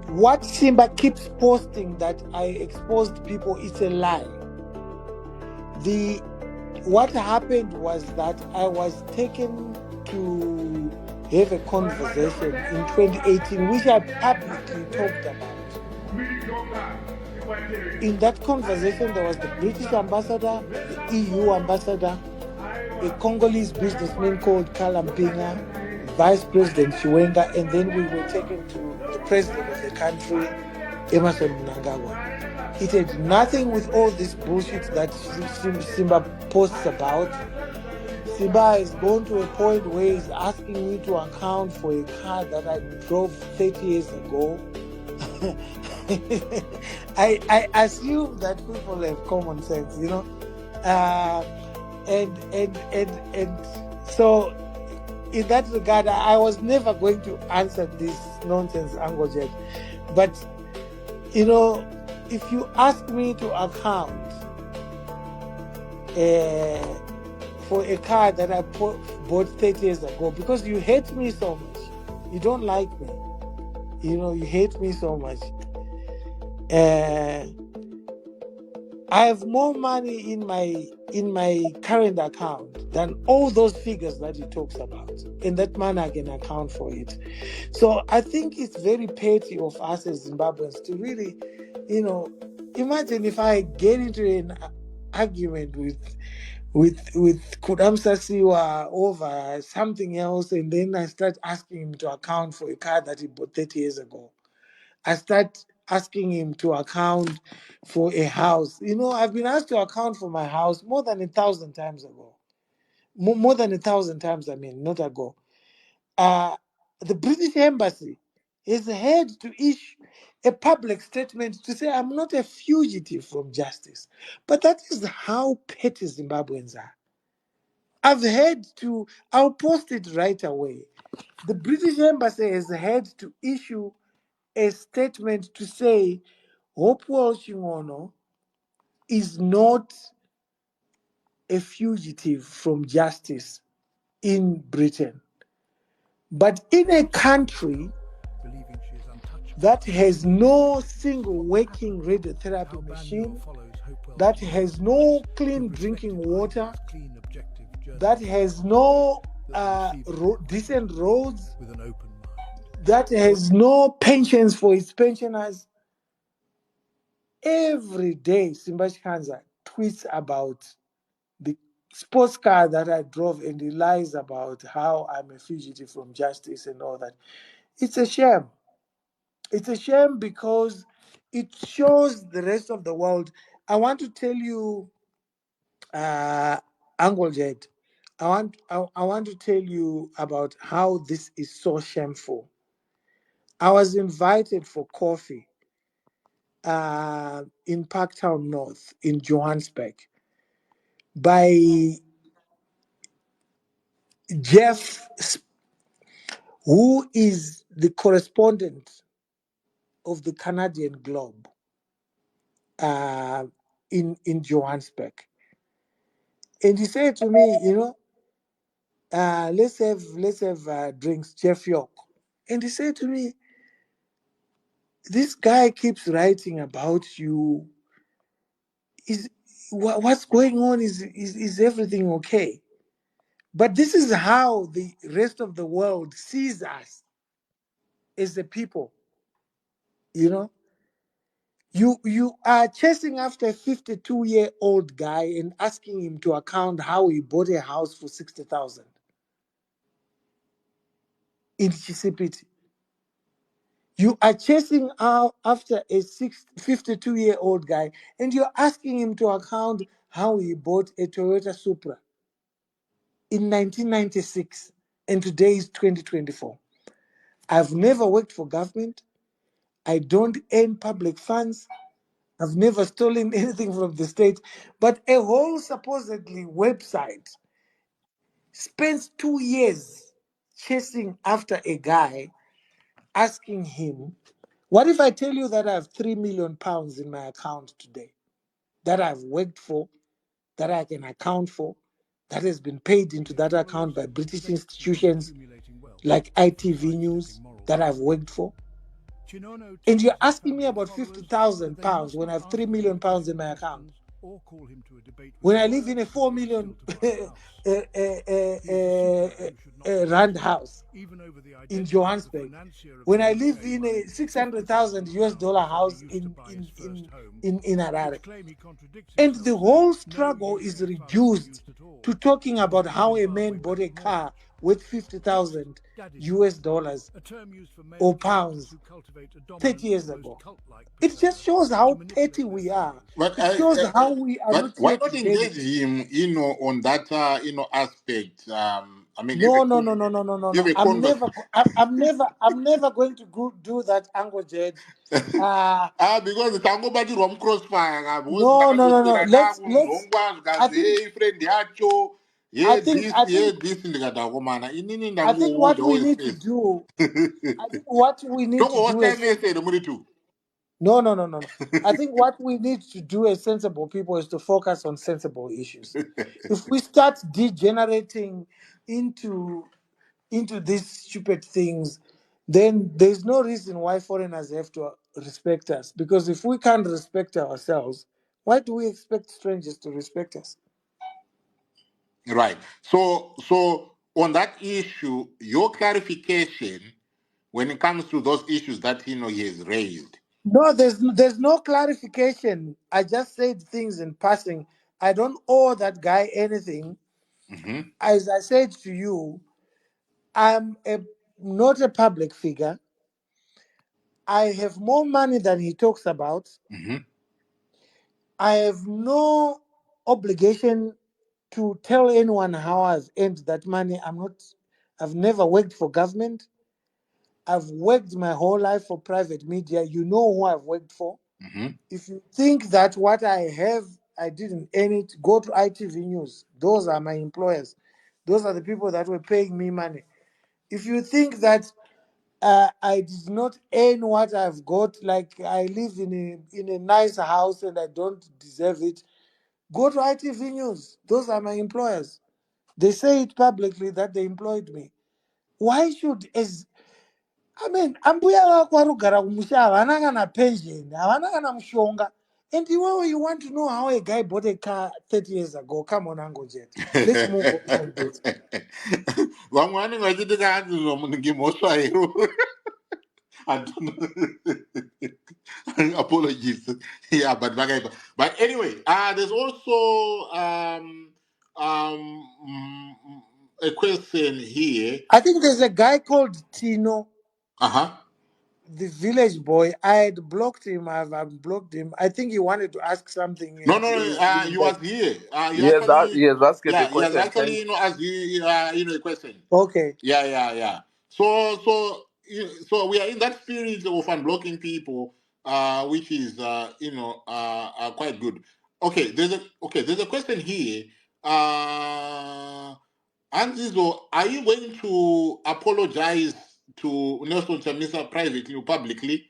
What Simba keeps posting that I exposed people is a lie. What happened was that I was taken to have a conversation in 2018, which I publicly talked about. In that conversation, there was the British ambassador, the EU ambassador, a Congolese businessman called Kalampinga, Vice President Chiwenga, and then we were taken to the president of the country, Emerson Mnangagwa. It had nothing with all this bullshit that Simba posts about. Simba has gone to a point where he's asking me to account for a car that I drove 30 years ago. I assume that people have common sense, you know. And so in that regard, I was never going to answer this nonsense, Angojed. But, you know, if you ask me to account for a car that I bought 30 years ago, because you hate me so much, you don't like me, you know, you hate me so much. I have more money in my current account than all those figures that he talks about. In that manner, I can account for it. So I think it's very petty of us as Zimbabweans to really, you know, imagine if I get into an argument with Kudamsa Siwa over something else, and then I start asking him to account for a car that he bought 30 years ago. I start asking him to account for a house. You know, I've been asked to account for my house more than 1,000 times ago. More than 1,000 times, I mean, not ago. The British Embassy has had to issue a public statement to say I'm not a fugitive from justice. But that is how petty Zimbabweans are. I'll post it right away. The British Embassy has had to issue a statement to say Hopewell Chingono is not a fugitive from justice in Britain. But in a country that has no single working radiotherapy machine, that has no clean drinking water, that has no decent roads, that has no pensions for its pensioners, every day Simba Shikanza tweets about the sports car that I drove, and he lies about how I'm a fugitive from justice and all that. It's a shame. It's a shame because it shows the rest of the world. I want to tell you, Uncle Jed, I want to tell you about how this is so shameful. I was invited for coffee in Parktown North in Johannesburg by Jeff, who is the correspondent of the Canadian Globe in Johannesburg. And he said to me, you know, let's have drinks, Jeff York. And he said to me, this guy keeps writing about you. What's going on? Is everything okay? But this is how the rest of the world sees us as the people. You know, you are chasing after a 52-year-old guy and asking him to account how he bought a house for 60,000 in Chisipiti. You are chasing after a 52-year-old guy, and you're asking him to account how he bought a Toyota Supra in 1996, and today is 2024. I've never worked for government. I don't earn public funds. I've never stolen anything from the state. But a whole supposedly website spends 2 years chasing after a guy, asking him, what if I tell you that I have £3 million in my account today, that I've worked for, that I can account for, that has been paid into that account by British institutions like ITV News that I've worked for? And you're asking me about £50,000 when I have £3 million in my account. When I live in a 4 million rand house in Johannesburg, when I live in a $600,000 house in Harare, and the whole struggle is reduced to talking about how a man bought a car worth $50,000 or pounds 30 years ago. It just shows how petty we are. But It shows how we are not why yet not engage him, on that, aspect? I mean, No. have a I'm never going to do that, Uncle Jed. because the tango bati from crossfire. Because No. Let's. I think. hey friend yacho, I yeah think. this, I yeah think. this ndikatakomana. Inini I think ndangu what the we whole need to space. do. I think what we need to Don't do what time is say the money too. no. I think what we need to do as sensible people is to focus on sensible issues. If we start degenerating into these stupid things, then there's no reason why foreigners have to respect us. Because if we can't respect ourselves, why do we expect strangers to respect us? Right. So on that issue, your clarification when it comes to those issues that he has raised. No, there's no clarification. I just said things in passing. I don't owe that guy anything. Mm-hmm. As I said to you, I'm not a public figure. I have more money than he talks about. Mm-hmm. I have no obligation to tell anyone how I've earned that money. I've never worked for government. I've worked my whole life for private media. You know who I've worked for. Mm-hmm. If you think that what I have, I didn't earn it, go to ITV News. Those are my employers. Those are the people that were paying me money. If you think that I did not earn what I've got, like I live in a nice house and I don't deserve it, go to ITV News. Those are my employers. They say it publicly that they employed me. Why should ambuya vako varikugara kumusha havana kana pension, havana kana mushonga. And you want to know how a guy bought a car 30 years ago? Come on, Uncle Jet. Let's move on from this. I don't know. Apologies. Yeah, but anyway, there's also a question here. I think there's a guy called Tino, the village boy. I had blocked him. I've blocked him. I think he wanted to ask something. No, And you was here. He has asked the He has question. actually, asked you, a question. Okay. Yeah. So we are in that spirit of unblocking people, which is, quite good. Okay, there's a question here. Anzizo, are you going to apologize to Nelson Chamisa privately or publicly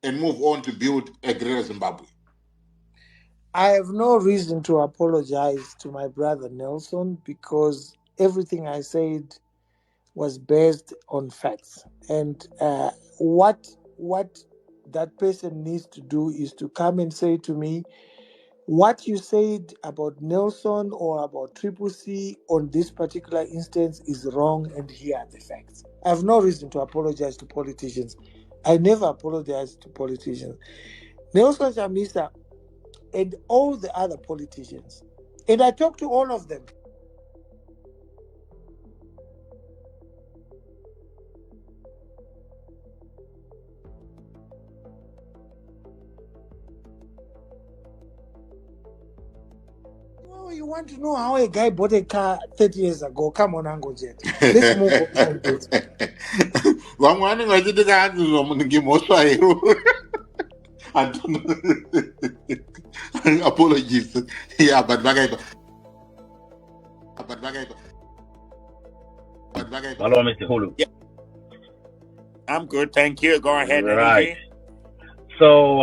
and move on to build a greater Zimbabwe? I have no reason to apologize to my brother Nelson because everything I said was based on facts. And what that person needs to do is to come and say to me, what you said about Nelson or about Triple C on this particular instance is wrong, and here are the facts. I have no reason to apologize to politicians. I never apologize to politicians. Nelson Chamisa and all the other politicians, and I talk to all of them. You want to know how a guy bought a car 30 years ago? Come on, Uncle Jet. Let's move on from this. I don't know. Apologies. Yeah, but Hello, Mr. Hulu. Yeah. I'm good, thank you. Go ahead, Right. Energy. So,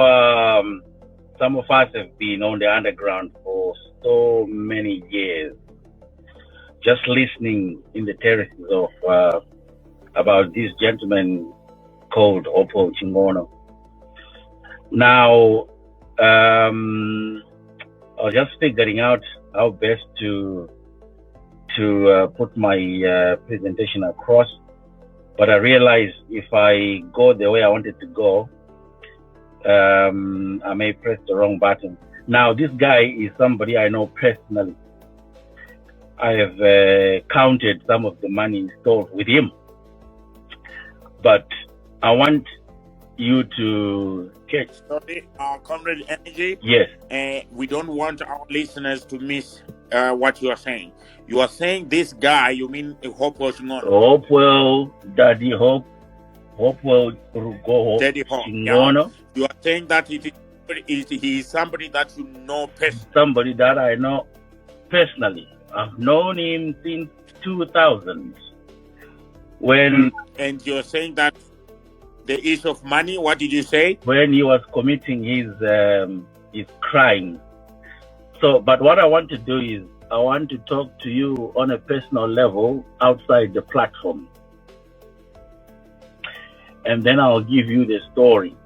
some of us have been on the underground for so many years, just listening in the terraces of about this gentleman called Hopewell. Now, I was just figuring out how best to put my presentation across, but I realized if I go the way I wanted to go, I may press the wrong button. Now, this guy is somebody I know personally. I have counted some of the money stored with him, but I want you to catch. Sorry, Comrade Energy. Yes. We don't want our listeners to miss what you are saying. You are saying this guy, you mean Hopewell Shingono? Hopewell, Daddy Hope, Hopewell Rugo Daddy Hope. Shingono. Yeah. You are saying that he is somebody that you know personally. Somebody that I know personally. I've known him since 2000. And you're saying that the issue of money, what did you say? When he was committing his crime. So, but what I want to do is, I want to talk to you on a personal level outside the platform. And then I'll give you the story.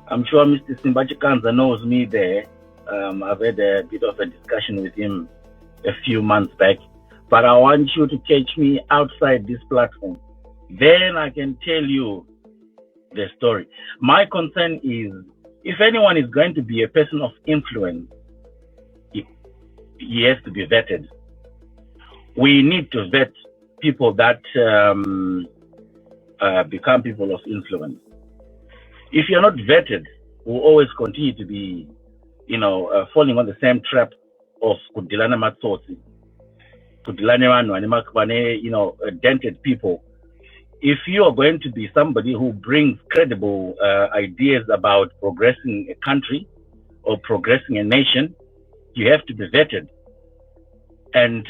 I'm sure Mr. Simbachikanza knows me there. I've had a bit of a discussion with him a few months back. But I want you to catch me outside this platform. Then I can tell you the story. My concern is, if anyone is going to be a person of influence, he has to be vetted. We need to vet people that become people of influence. If you're not vetted, we'll always continue to be, falling on the same trap of kudilana matsotsi, kudilana dented people. If you are going to be somebody who brings credible ideas about progressing a country or progressing a nation, you have to be vetted, and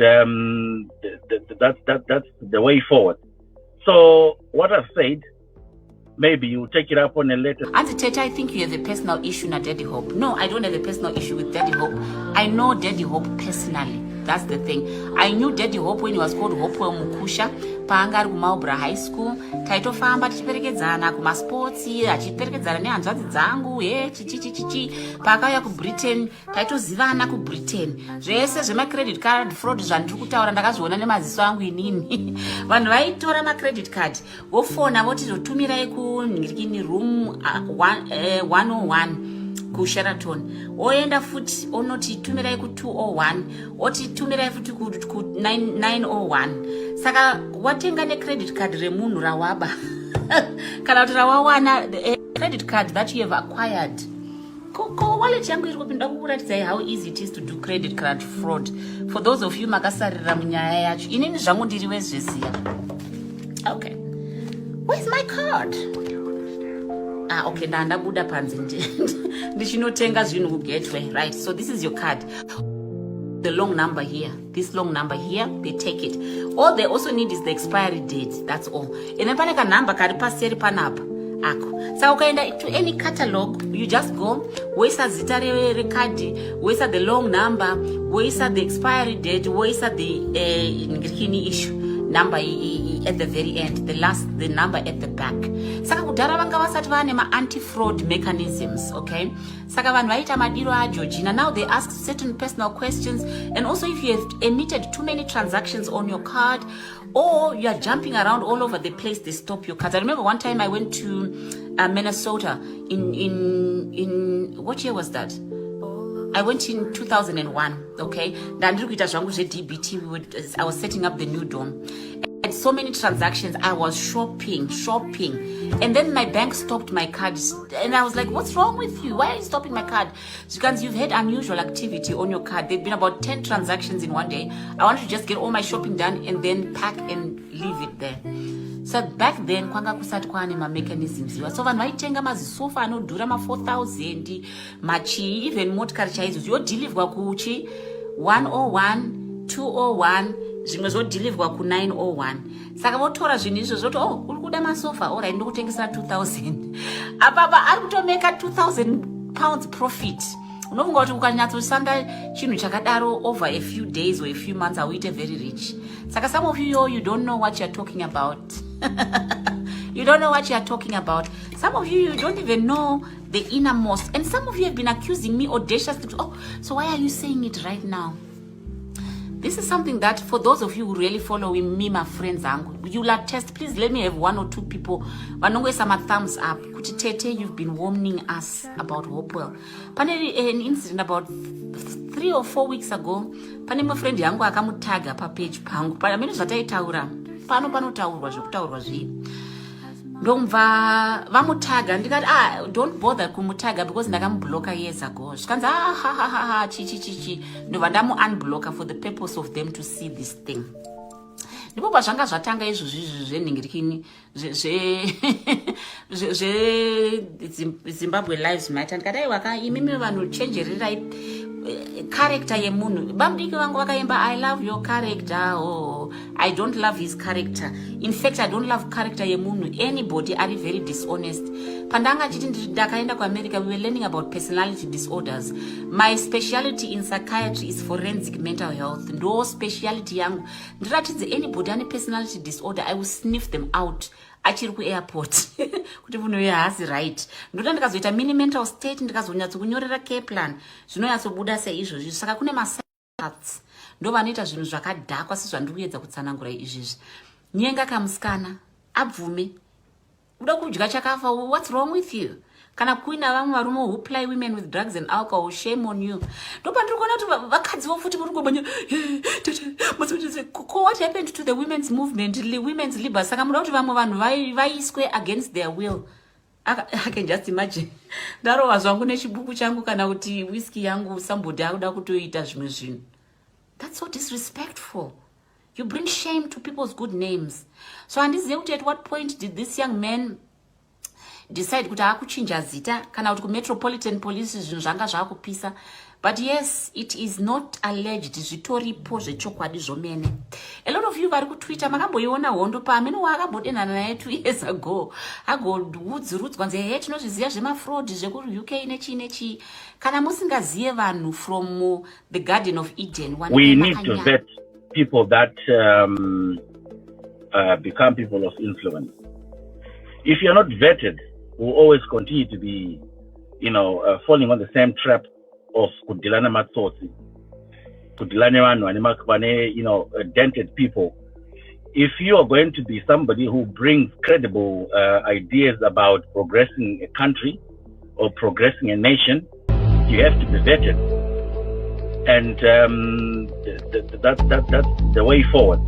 that's the way forward. So what I've said, maybe you take it up on a later. Auntie Tete, I think you have a personal issue with Daddy Hope. No, I don't have a personal issue with Daddy Hope. I know Daddy Hope personally. That's the thing. I knew Daddy Hope when he was called Hopewell Mukusha. Panga ari kumaubra high school taitofamba tichiperekedzana kumasportsi achiperekedzana nehanzvadzi dzangu chichichichichi pakauya kubritain taitozivana kubritain zvese zvemacredit card fraud zvandiri kutaura ndakazviona nemaziso angu inini vanhu vaitora macredit card vofona votizotumirai kunhirikini room 101 kuSheraton oenda futi onotitumirai ku201 otitumirai futi ku901 saka watenga necredit card remunhu rawaba kana kuti rawawana credit card that you have acquired ko wallet yangu iri kupinda kukuratidzai how easy it is to do credit card fraud. For those of you makasarira munyaya yacho, inini zvangu ndiri wezviziya. Okay, where's my card? Okay, ndandabuda panze ndichinotenga zvinhu kugateway, right? So this is your card. The long number here, this long number here, they take it. All they also need is the expiry date, that's all. And then paneka number kari paseri panapa ako. So ukaenda to any catalog, you just go, woisa zita rekadi, woisa the long number, woisa the expiry date, woisa the ngirikini issue number at the very end, the number at the back. Saka kudhara vanga vasati vane anti-fraud mechanisms, okay? Saka vanhu vaita madiro ajojina. Now they ask certain personal questions, and also if you have emitted too many transactions on your card, or you are jumping around all over the place, they stop your cards. I remember one time I went to Minnesota in what year was that? I went in 2001, okay? I was setting up the new dome. And so many transactions, I was shopping. And then my bank stopped my card. And I was like, what's wrong with you? Why are you stopping my card? Because you've had unusual activity on your card. There've been about 10 transactions in one day. I wanted to just get all my shopping done and then pack and leave it there. So back then, kwanga kusati kwane ma mechanisms. So vanhu vaitenga mazisofa anodhura ma 4,000, machi, even motikari chaizo zvodhilivwa kuchi 101, 201, zvimwe zvodhilivwa ku 901. Saka votora zvinhu izvo zvoti, oh, uri kuda masofa, alright, ndikutengesera 2,000. Apapa ari kutomeka 2,000 pounds profit. Unofunga kuti ukanyatsosanda chinhu chakadaro over a few days or a few months, auite very rich. Saka some of you don't know what you're talking about. You don't know what you're talking about. Some of you don't even know the innermost. And some of you have been accusing me audaciously. Oh, so why are you saying it right now? This is something that for those of you who really follow me, my friends, you'll attest. Please let me have 1 or 2 people. Some thumbs up. Tete, you've been warning us about Hopewell. An incident about 3 or 4 weeks ago. Pane friend yangu akamutaga pa page pangu. Pamene zvataitaura. Panotaurwa zvekutaurwa zvii. Ndomva vamutaga ndikati don't bother kumutaga because ndakamublocker years ago. Zvikanzi chichi ndobva ndamu-unblocker for the purpose of them to see this thing. Ndipo pazvanga zvatanga izvozvi zvenhingirikini Zimbabwe Lives Matter ndikati aiwa imimi vanhu chenjererai character yemunhu. Bamudiki vangu vakaimba I love your character. Oh, I don't love his character. In fact, I don't love character yemunhu. Anybody are very dishonest. Pandanga chiti ndakaenda kuAmerica, we were learning about personality disorders. My specialty in psychiatry is forensic mental health. No specialty yangu. Ndiratidze anybody ane personality disorder, I will sniff them out. Achiri kuairport kuti munhu uyu haasi right. Ndoda ndikazoita mini mental state ndikazonyatsokunyorera care plan zvinonyatsobuda seizvozvi. Saka kune masats ndo vanoita zvinhu zvakadhakwa sezvandiri kuedza kutsanangura izvizvi. Nyenga kamusikana abvume uda kudya chakafa. What's wrong with you? Kana kuina vamwe varume who ply women with drugs and alcohol, shame on you. Ndopandiri kuona kuti vakadzi vofuti muri kubanya. What happened to the women's movement, women's liberty? Saka muda kuti vamwe vanhu vaiswe against their will. I can just imagine. Ndarowa zvangu nechibuku changu kana kuti whiskey yangu somebody akuda kutoita zvimwe zvinhu. That's so disrespectful. You bring shame to people's good names. So handizive kuti at what point did this young man decide kuti akuchinja zita kana kuti kumetropolitan police zvinhu zvanga zvakupisa. But yes, it is not alleged. Zvitoripo zvechokwadi zvomene. A lot of you vari kuTwitter makamboiona hondo pamene wakabodenana naye 2 years ago. Agodhurudzwa nze he tinozviziva zvemafraud zvekuri UK nechi. Kana musingazive vanhu from the Garden of Eden. We need to vet people that become people of influence. If you're not vetted, we'll always continue to be, falling on the same trap of kudilana matsotsi, kudilana vanhu dented people. If you are going to be somebody who brings credible ideas about progressing a country or progressing a nation, you have to be vetted, and that's the way forward.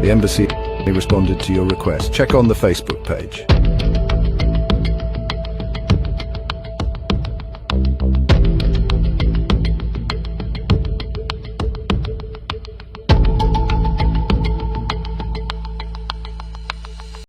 The embassy responded to your request. Check on the Facebook page.